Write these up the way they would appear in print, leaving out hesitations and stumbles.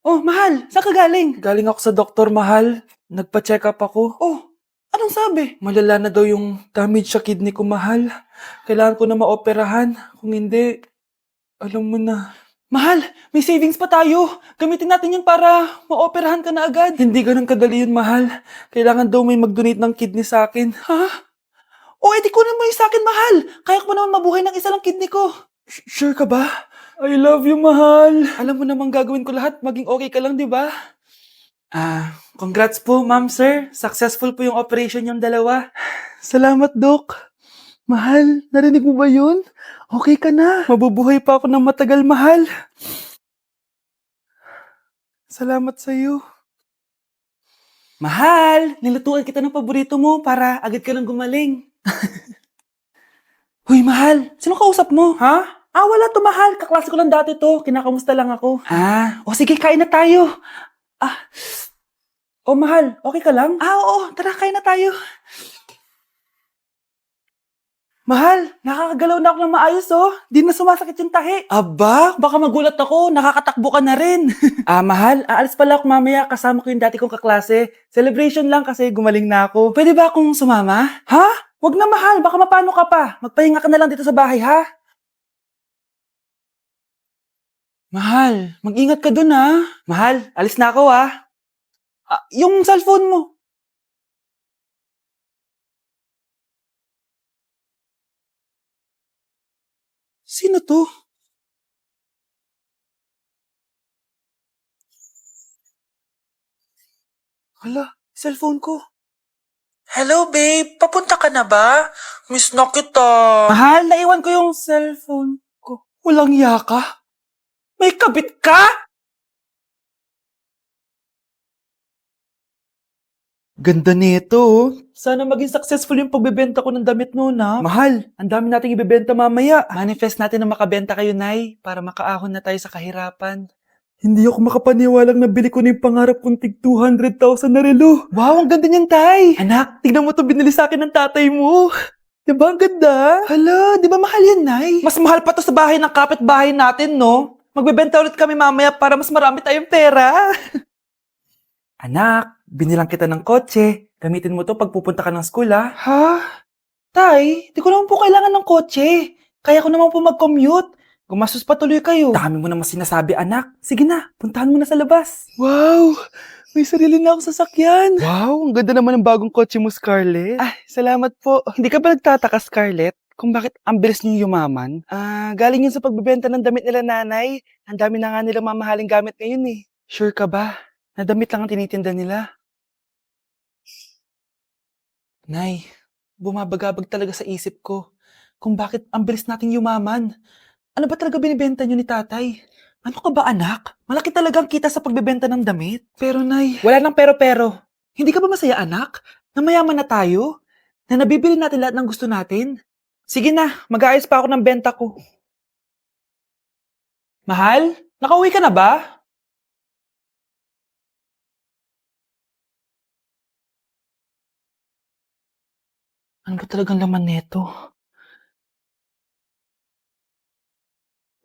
Oh, mahal, saan ka galing? Galing ako sa doktor, mahal. Nagpa-check up ako. Oh, anong sabi? Malala na daw yung damage sa kidney ko, mahal. Kailangan ko na maoperahan. Kung hindi, alam mo na. Mahal, may savings pa tayo. Gamitin natin yan para maoperahan ka na agad. Hindi ganun kadali yun, mahal. Kailangan daw may mag-donate ng kidney sa akin. Ha? O, edi kunin mo yung sa akin, mahal. Kaya ko pa naman mabuhay ng isa lang kidney ko. Sure ka ba? I love you, mahal. Alam mo namang gagawin ko lahat, maging okay ka lang, di ba? Congrats po, ma'am, sir. Successful po yung operation yung dalawa. Salamat, Dok. Mahal, narinig mo ba yun? Okay ka na. Mabubuhay pa ako ng matagal, mahal. Salamat sa'yo. Mahal, nilutuan kita ng paborito mo para agad ka nang gumaling. Hoy, mahal, sino kausap mo? Ha? Wala to, mahal. Kaklase ko lang dati to. Kinakamusta lang ako. O sige, kain na tayo. Oh, mahal, okay ka lang? Oo, tara, kain na tayo. Mahal, nakakagalaw na ako ng maayos, oh. Di na sumasakit yung tahi. Aba, Baka magulat ako, nakakatakbo ka na rin. mahal, aalis pala ako mamaya. Kasama ko yung dati kong kaklase. Celebration lang kasi gumaling na ako. Pwede ba akong sumama? Ha? Wag na, mahal, baka mapano ka pa. Magpahinga ka na lang dito sa bahay, ha? Mahal, mag-ingat ka dun, ha? Mahal, alis na ako, ah. Yung cellphone mo. Sino to? Hala, cellphone ko. Hello, babe. Papunta ka na ba? Miss na kita. Mahal, naiwan ko yung cellphone ko. Walang yaka? May kabit ka? Ganda nito, oh. Sana maging successful yung pagbebenta ko ng damit noon, ha? Mahal, ang dami nating ibebenta mamaya. Manifest natin na makabenta kayo, Nay, para makaahon na tayo sa kahirapan. Hindi ako makapaniwalang nabili ko na yung pangarap kong tig 200,000 na relo. Wow, ang ganda niyan, Tay! Anak, tignan mo to binili sa akin ng tatay mo. Diba ang ganda? Hala, di ba mahal yan, Nay? Mas mahal pa to sa bahay ng kapitbahay natin, no? Magbebenta ulit kami mamaya para mas marami tayong pera. Anak, binilang kita ng kotse. Gamitin mo to pag pupunta ka ng school, ha? Ha? Tay, di ko naman po kailangan ng kotse. Kaya ko naman po mag-commute. Gumastos pa tuloy kayo. Dami mo naman sinasabi, anak. Sige na, puntahan mo na sa labas. Wow! May sarili na akong sasakyan. Wow, ang ganda naman ng bagong kotse mo, Scarlett. Salamat po. Hindi ka ba nagtataka, Scarlett, kung bakit ang bilis niyo yumaman? Galing yun sa pagbebenta ng damit nila, nanay. Ang dami na nga nila mamahaling gamit ngayon, eh. Sure ka ba? Na damit lang ang tinitinda nila? Nay, bumabagabag talaga sa isip ko kung bakit ang bilis nating yumaman. Ano ba talaga binibenta nyo ni tatay? Ano ka ba, anak? Malaki talaga ang kita sa pagbebenta ng damit. Pero, Nay... Wala nang pero-pero. Hindi ka ba masaya, anak? Na mayaman na tayo? Na nabibili natin lahat ng gusto natin? Sige na, mag-aayos pa ako ng benta ko. Mahal, nakauwi ka na ba? Ano ba talagang laman neto?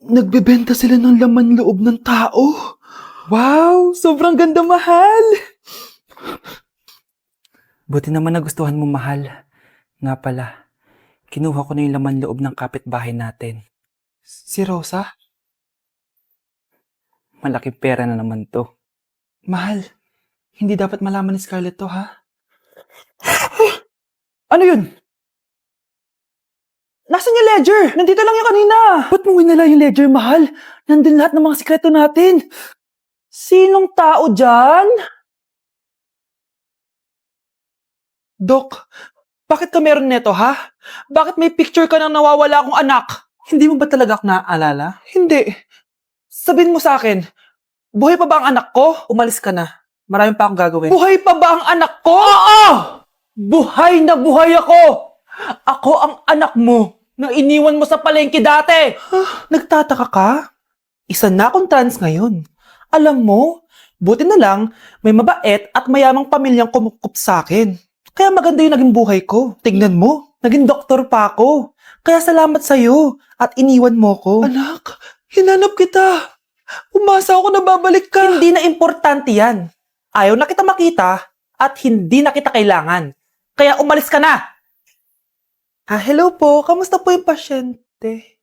Nagbebenta sila ng laman loob ng tao. Wow, sobrang ganda, mahal. Buti naman nagustuhan mo, mahal. Nga pala, kinuha ko na yung laman loob ng kapitbahay natin. Si Rosa? Malaking pera na naman to. Mahal, hindi dapat malaman ni Scarlett to, ha? Ano yun? Nasaan yung ledger? Nandito lang yung kanina. Ba't mo winala yung ledger, mahal? Nandun lahat ng mga sikreto natin. Sinong tao dyan? Dok, bakit ka meron neto, ha? Bakit may picture ka ng nawawala akong anak? Hindi mo ba talaga ako naaalala? Hindi. Sabihin mo sa akin, buhay pa ba ang anak ko? Umalis ka na. Marami pa akong gagawin. Buhay pa ba ang anak ko? Oo! Buhay na buhay ako! Ako ang anak mo na iniwan mo sa palengke dati! Nagtataka ka? Isa na akong trans ngayon. Alam mo, buti na lang may mabait at mayamang pamilyang kumukup sa akin. Kaya maganda yung naging buhay ko. Tignan mo, naging doktor pa ako. Kaya salamat sa'yo at iniwan mo ko. Anak, hinanap kita. Umasa ako ako na babalik ka. Hindi na importante yan. Ayaw na kita makita at hindi na kita kailangan. Kaya umalis ka na! Hello po. Kamusta po yung pasyente?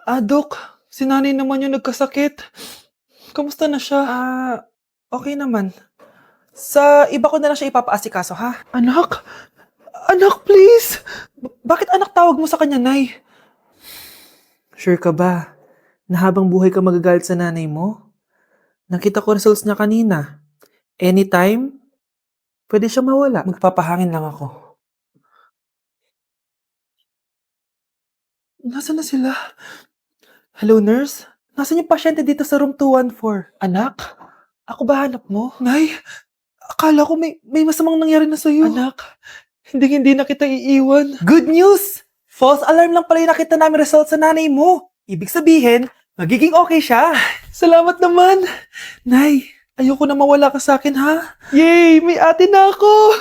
Dok. Si nanay naman yung nagkasakit. Kamusta na siya? Okay naman. Sa iba ko na lang siya ipapaasikaso, ha? Anak? Anak, please! Bakit anak tawag mo sa kanya, Nay? Sure ka ba na habang buhay ka magagalit sa nanay mo? Nakita ko results niya kanina. Anytime, pwede siya mawala. Magpapahangin lang ako. Nasaan na sila? Hello, nurse? Nasaan yung pasyente dito sa room 214? Anak? Ako ba hanap mo? Nay, akala ko may masamang nangyari na sa'yo. Anak, hindi na kita iiwan. Good news! False alarm lang pala yung nakita namin results sa nanay mo. Ibig sabihin, magiging okay siya. Salamat naman. Nay, ayoko na mawala ka sa akin, ha? Yay! May ate na ako!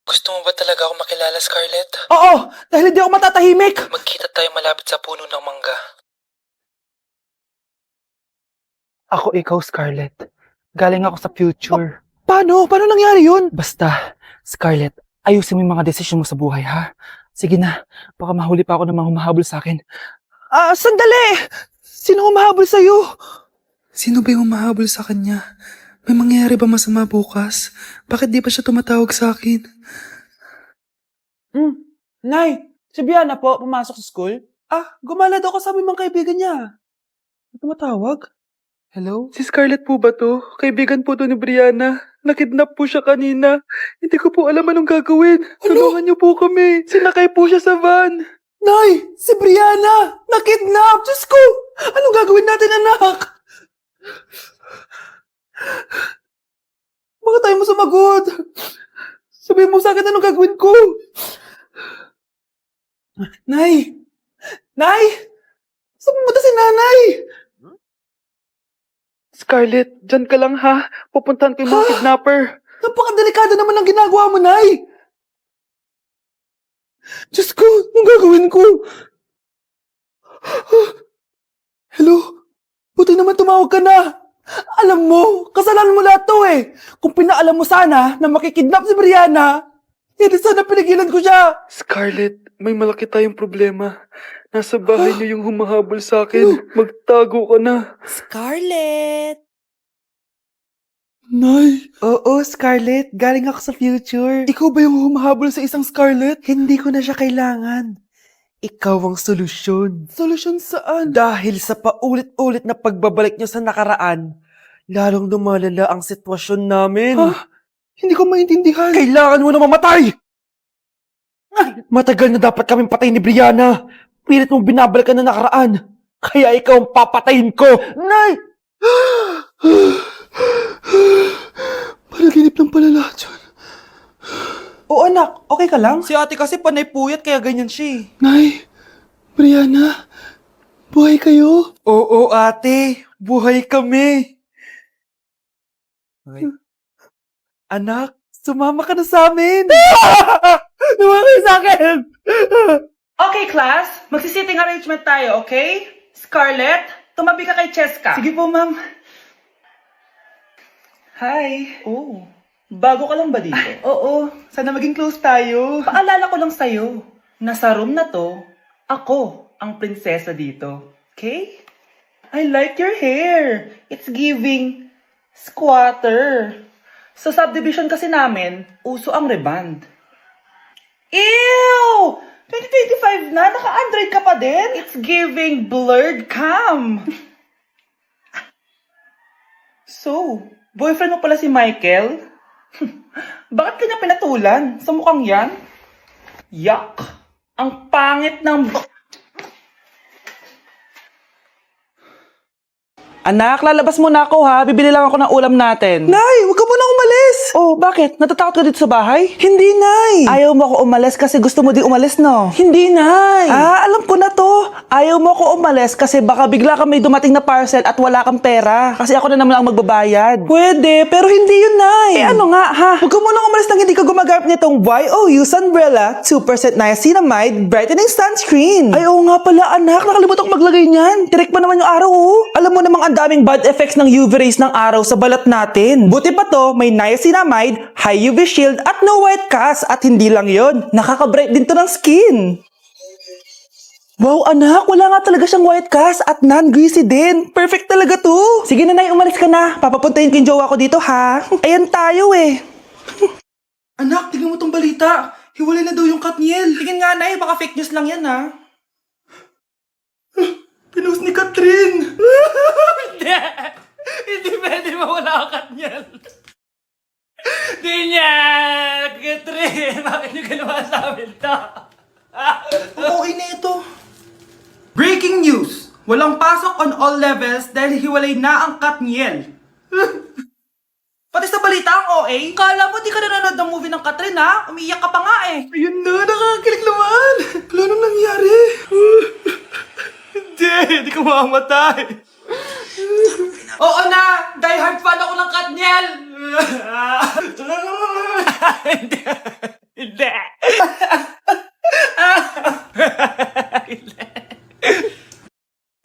Gusto mo ba talaga ako makilala, Scarlett? Oo! Dahil hindi ako matatahimik! Magkita tayo malapit sa puno ng mangga. Ako ikaw, Scarlett. Galing ako sa future. Paano? Paano nangyari yun? Basta, Scarlett, ayusin mo yung mga desisyon mo sa buhay, ha? Sige na, baka mahuli pa ako ng mga humahabol sa akin. Sandali! Sino humahabol sa'yo? Sino ba yung humahabol sa kanya? May mangyayari ba masama bukas? Bakit di pa siya tumatawag sa akin? Nay, si Biana po, pumasok sa school? Gumala daw kasama yung mga kaibigan niya. Tumatawag? Hello? Si Scarlett po ba to? Kaibigan po to ni Brianna. Nakidnap po siya kanina. Hindi ko po alam anong gagawin. Tulungan niyo po kami. Sinakay po siya sa van. Nay! Si Brianna! Nakidnap! Diyos ko! Anong gagawin natin, anak? Bakit tayo mo sumagot? Sabihin mo sa akin anong gagawin ko? Nay! Nay! Saan pumunta si nanay? Scarlett, dyan ka lang ha. Pupuntahan ko yung mga kidnapper. Napakadelikado naman ang ginagawa mo, Nay! Diyos ko, anong gagawin ko? Hello? Buti naman tumawag ka na. Alam mo, kasalanan mo lahat to eh. Kung pinaalam mo sana na makikidnap si Brianna, hindi sana pinigilan ko siya. Scarlett, may malaki tayong problema. Nasa bahay niyo yung humahabol sa akin. Magtago ka na. Scarlett! Nay! Oo, Scarlett. Galing ako sa future. Ikaw ba yung humahabol sa isang Scarlett? Hindi ko na siya kailangan. Ikaw ang solusyon. Solusyon saan? Dahil sa paulit-ulit na pagbabalik niyo sa nakaraan, lalong lumalala ang sitwasyon namin. Hindi ko maintindihan. Kailangan mo na mamatay! Matagal na dapat kaming patayin ni Brianna. Pilit mong binabalikan na nakaraan. Kaya ikaw ang papatayin ko. Nay! Panaginip ng pala lahat yun. Oo anak, okay ka lang? Si ate kasi panay puyat kaya ganyan siya eh. Nay, Brianna, buhay kayo? Oo ate, buhay kami. Okay. Anak, sumama ka na sa amin. Sumama ka sa akin. Okay, class. Magsisitting arrangement tayo, okay? Scarlett, tumabi ka kay Cheska. Sige po, ma'am. Hi. Oh, bago ka lang ba dito? Oo, Sana maging close tayo. paalala ko lang sa'yo, na sa room na to, ako ang prinsesa dito. Okay? I like your hair. It's giving squatter. Sa subdivision kasi namin, uso ang reband. Ew! 2025 na, naka-Android ka pa din? It's giving blurred cam. So, boyfriend mo pala si Michael? Bakit kanya pinatulan? Sa mukhang yan? Yuck! Ang pangit ng... Anak, lalabas muna ako ha. Bibili lang ako ng ulam natin. Nay, huwag ka muna umalis. Oh, bakit? Natatakot ka dito sa bahay? Hindi, Nay. Ayaw mo ako umalis kasi gusto mo di umalis, no? Hindi, Nay. Alam ko na to. Ayaw mo ako umalis kasi baka bigla ka may dumating na parcel at wala kang pera. Kasi ako na naman ang magbabayad. Pwede, pero hindi yun, Nay. Ano nga, ha? Huwag ka muna umalis nang hindi ka gumagamit nitong YOU Sunbrella 2% Niacinamide Brightening Sunscreen. Ay, oo nga pala, anak. Nakalimutan ko maglagay niyan. Direk pa naman yung araw, oh. Alam mo namang ang daming bad effects ng UV rays ng araw sa balat natin. Buti pa to, may niacinamide, high UV shield, at no white cast. At hindi lang yon, nakaka-bright din to ng skin. Wow, anak, wala nga talaga siyang white cast at non-greasy din. Perfect talaga to. Sige na, Nay, umalis ka na. Papapuntahin ko yung jowa ko dito, ha? Ayan tayo, eh. Anak, tingnan mo tong balita. Hiwalay na daw yung Katniel. Tingin nga, Nay, baka fake news lang yan, ha? Pinost ni Catherine. Hindi pwede mawala ang Katniel. Di niya! Catherine! Bakit niyo ginawa sa amin to? Okay na ito. Breaking news! Walang pasok on all levels dahil hiwalay na ang Katniel. Pati sa balita ang OA, kala mo di ka nanonood ng movie ng Catherine ha? Umiiyak ka pa nga eh. Ayun na, nakakakilig naman. Wala nang nangyari. Hindi ka mamamatay. Oo na, die hard fan ako ng Katniel. Hindi.